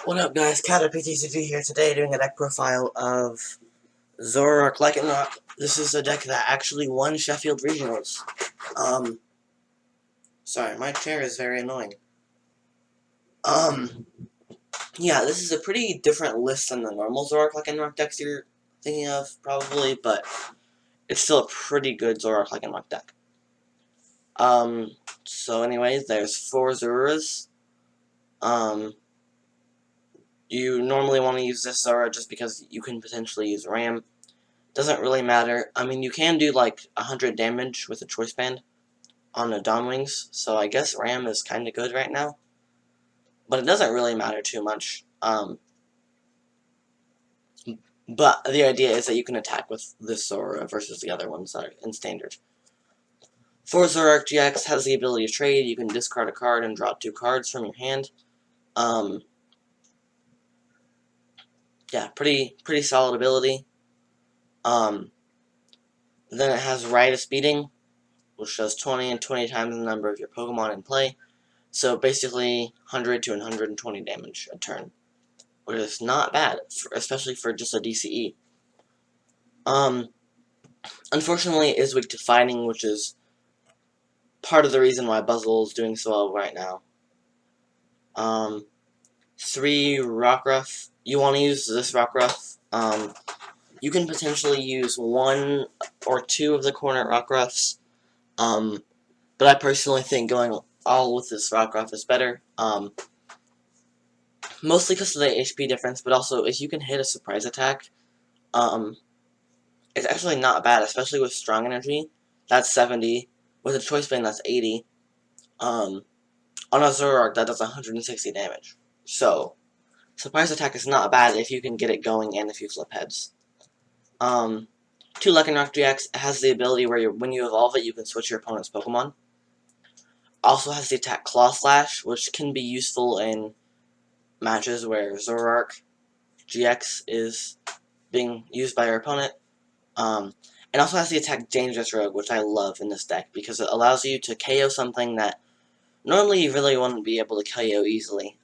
What up, guys? CatterPTCG here today doing a deck profile of Zoroark Lycanroc. This is a deck that actually won Sheffield Regionals. Um, sorry, my chair is very annoying. Yeah, this is a pretty different list than the normal Zoroark Lycanroc decks you're thinking of, probably, but it's still a pretty good Zoroark Lycanroc deck. So anyways, there's 4 Zoruas. You normally want to use this Zorua just because you can potentially use Ram. Doesn't really matter. I mean, you can do like 100 damage with a Choice Band on a Dawn Wings, so I guess Ram is kind of good right now. But it doesn't really matter too much. But the idea is that you can attack with this Zorua versus the other ones that are in Standard. 4 Zoroark GX has the ability to trade. You can discard a card and draw 2 cards from your hand. Yeah, pretty solid ability. Then it has Ride of Speeding, which does 20 and 20 times the number of your Pokemon in play. So basically 100 to 120 damage a turn, which is not bad, especially for just a DCE. Unfortunately, it is weak to fighting, which is part of the reason why Buzzle is doing so well right now. 3 Rockruff. You want to use this Rockruff. You can potentially use 1 or 2 of the corner Rockruffs. But I personally think going all with this Rockruff is better. Mostly because of the HP difference, but also if you can hit a surprise attack, it's actually not bad, especially with strong energy. That's 70. With a Choice Band, that's 80. On a Zoroark, that does 160 damage. So, surprise attack is not bad if you can get it going and if you flip heads. 2 Lycanroc GX has the ability where when you evolve it, you can switch your opponent's Pokemon. Also has the attack Claw Slash, which can be useful in matches where Zoroark GX is being used by your opponent. It also has the attack Dangerous Rogue, which I love in this deck, because it allows you to KO something that normally you really wouldn't be able to KO easily.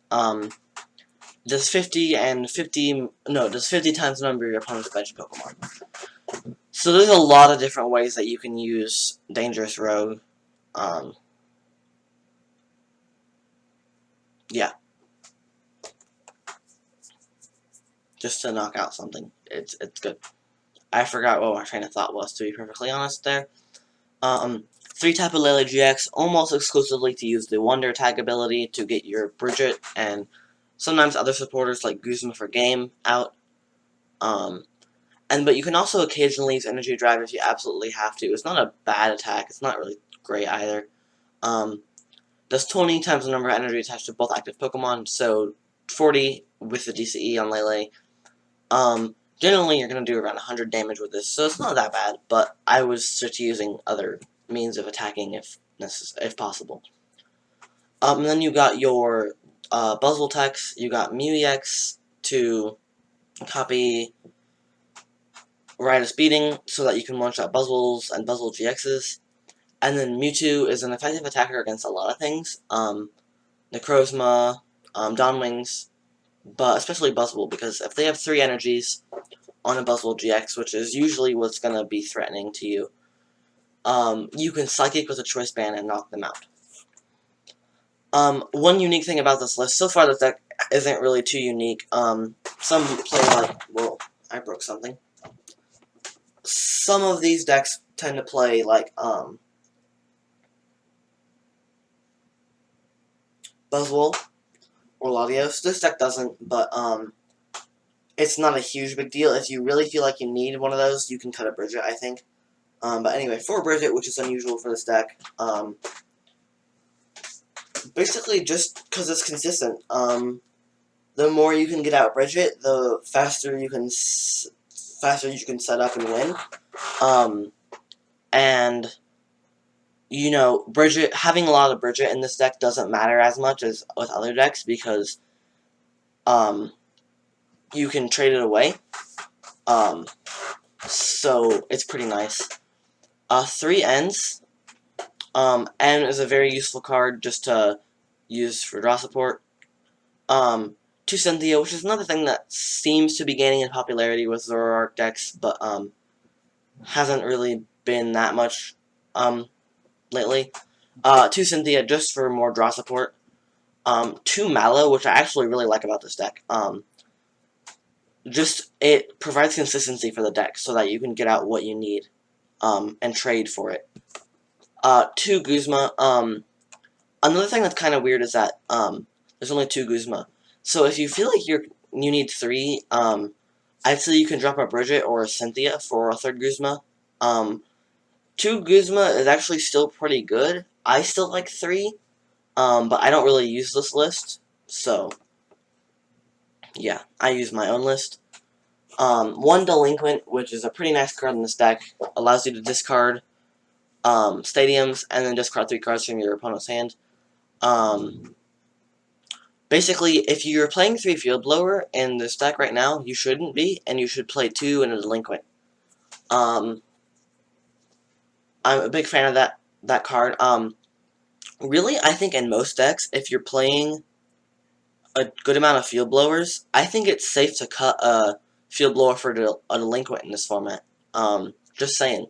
Does 50 times the number of your opponent's bench Pokemon. So there's a lot of different ways that you can use Dangerous Rogue. Yeah. Just to knock out something. It's good. I forgot what my train of thought was, to be perfectly honest there. 3 Tapu Lele GX, almost exclusively to use the Wonder Tag ability to get your Brigette and sometimes other supporters like Guzma for game out. But you can also occasionally use Energy Drive if you absolutely have to. It's not a bad attack, it's not really great either. Does 20 times the number of energy attached to both active Pokemon, so 40 with the DCE on Lele. Generally, you're going to do around 100 damage with this, so it's not that bad, but I was just using other means of attacking if possible. And then you got your Buzzle techs. You got Mew EX to copy Ride of Speeding so that you can one-shot Buzzles and Buzzle GXs. And then Mewtwo is an effective attacker against a lot of things. Necrozma, Dawn Wings, but especially Buzzle, because if they have 3 energies on a Buzzle GX, which is usually what's going to be threatening to you, you can Psychic with a Choice Band and knock them out. One unique thing about this list, so far this deck isn't really too unique. Some play like, whoa, I broke something. Some of these decks tend to play like, Buzzwole or Latios. This deck doesn't, but, it's not a huge big deal. If you really feel like you need one of those, you can cut a Brigette, I think. But anyway, for Brigette, which is unusual for this deck, basically just because it's consistent. The more you can get out Brigette, the faster you can set up and win. And you know, Brigette, having a lot of Brigette in this deck doesn't matter as much as with other decks because you can trade it away. So it's pretty nice. 3 Ns. N is a very useful card just to use for draw support. 2 Cynthia, which is another thing that seems to be gaining in popularity with Zoroark decks, but hasn't really been that much lately. 2 Cynthia, just for more draw support. 2 Mallow, which I actually really like about this deck. Just, it provides consistency for the deck so that you can get out what you need and trade for it. 2 Guzma. Another thing that's kind of weird is that there's only 2 Guzma. So if you feel like you need 3, I'd say you can drop a Brigette or a Cynthia for a 3rd Guzma. 2 Guzma is actually still pretty good. I still like 3, but I don't really use this list, so yeah, I use my own list. 1 Delinquent, which is a pretty nice card in this deck, allows you to discard stadiums and then discard 3 cards from your opponent's hand. Basically, if you're playing 3 Field Blower in this deck right now, you shouldn't be, and you should play 2 in a Delinquent. I'm a big fan of that card. Really, I think in most decks, if you're playing a good amount of Field Blowers, I think it's safe to cut a Field Blower for a Delinquent in this format. Just saying.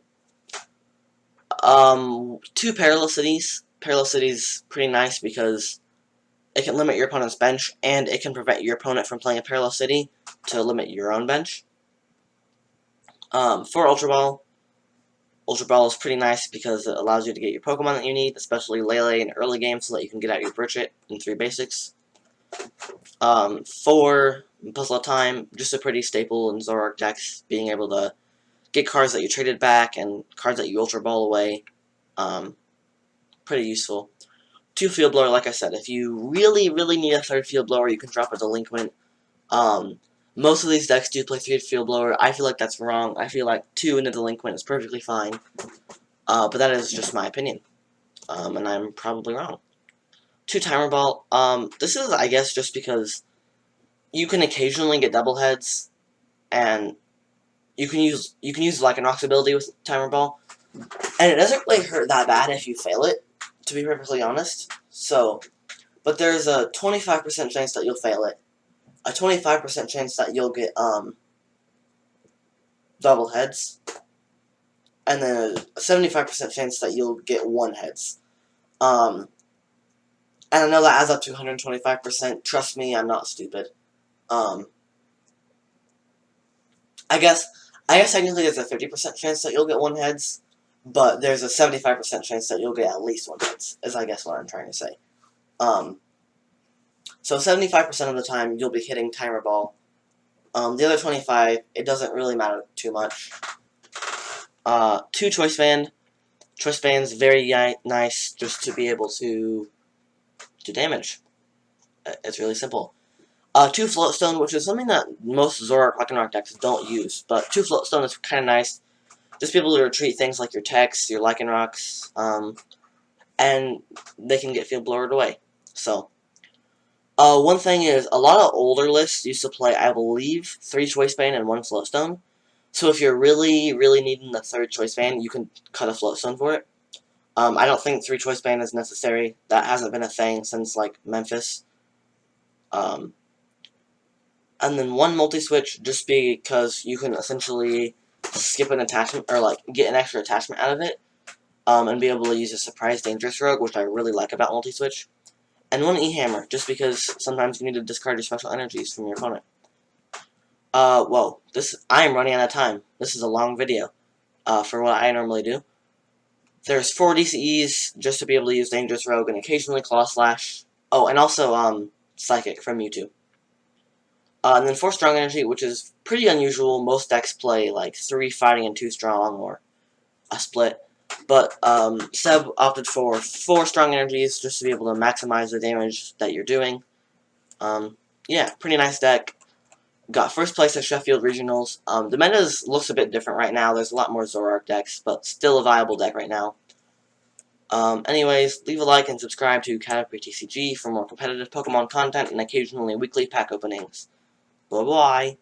2 Parallel Cities. Parallel Cities pretty nice because it can limit your opponent's bench, and it can prevent your opponent from playing a Parallel City to limit your own bench. 4 Ultra Ball. Ultra Ball is pretty nice because it allows you to get your Pokemon that you need, especially Lele in early game, so that you can get out your Brigette in 3 basics. 4 Puzzle Time, just a pretty staple in Zoroark decks, being able to get cards that you traded back and cards that you Ultra Ball away. Pretty useful. 2 Field Blower, like I said, if you really, really need a 3rd Field Blower, you can drop a Delinquent. Most of these decks do play 3 Field Blower. I feel like that's wrong. I feel like 2 in a Delinquent is perfectly fine. But that is just my opinion. And I'm probably wrong. 2 Timer Ball. This is, I guess, just because you can occasionally get double heads, and you can use Lycanroc's ability with Timer Ball, and it doesn't really hurt that bad if you fail it, to be perfectly honest. So, but there's a 25% chance that you'll fail it, a 25% chance that you'll get double heads, and then a 75% chance that you'll get 1 heads. And I know that adds up to 125%. Trust me, I'm not stupid. I guess technically there's a 50% chance that you'll get 1 heads, but there's a 75% chance that you'll get at least 1 heads, is I guess what I'm trying to say. So 75% of the time you'll be hitting Timer Ball. The other 25, it doesn't really matter too much. 2 Choice Band. Choice Band's very nice just to be able to do damage. It's really simple. 2 Floatstone, which is something that most Zoroark Lycanroc decks don't use, but 2 Floatstone is kind of nice. Just be able to retreat things like your Techs, your Lycanrocs, and they can get Field Blowered away. So, one thing is, a lot of older lists used to play, I believe, 3 Choice Band and 1 Floatstone. So if you're really, really needing the 3rd Choice Band, you can cut a Floatstone for it. I don't think 3 Choice Band is necessary. That hasn't been a thing since, like, Memphis. And then 1 Multi-Switch, just because you can essentially skip an attachment, or, like, get an extra attachment out of it, and be able to use a Surprise Dangerous Rogue, which I really like about Multi-Switch. And 1 E-Hammer, just because sometimes you need to discard your special energies from your opponent. Whoa, I am running out of time. This is a long video, for what I normally do. There's 4 DCEs, just to be able to use Dangerous Rogue, and occasionally Claw Slash. Oh, and also, Psychic from Mewtwo. And then 4 Strong Energy, which is pretty unusual. Most decks play, like, 3 Fighting and 2 Strong, or a split. But, Seb opted for 4 Strong Energies, just to be able to maximize the damage that you're doing. Yeah, pretty nice deck. Got 1st place at Sheffield Regionals. The meta looks a bit different right now. There's a lot more Zoroark decks, but still a viable deck right now. Anyways, leave a like and subscribe to Caterpie TCG for more competitive Pokemon content and occasionally weekly pack openings. Bye-bye.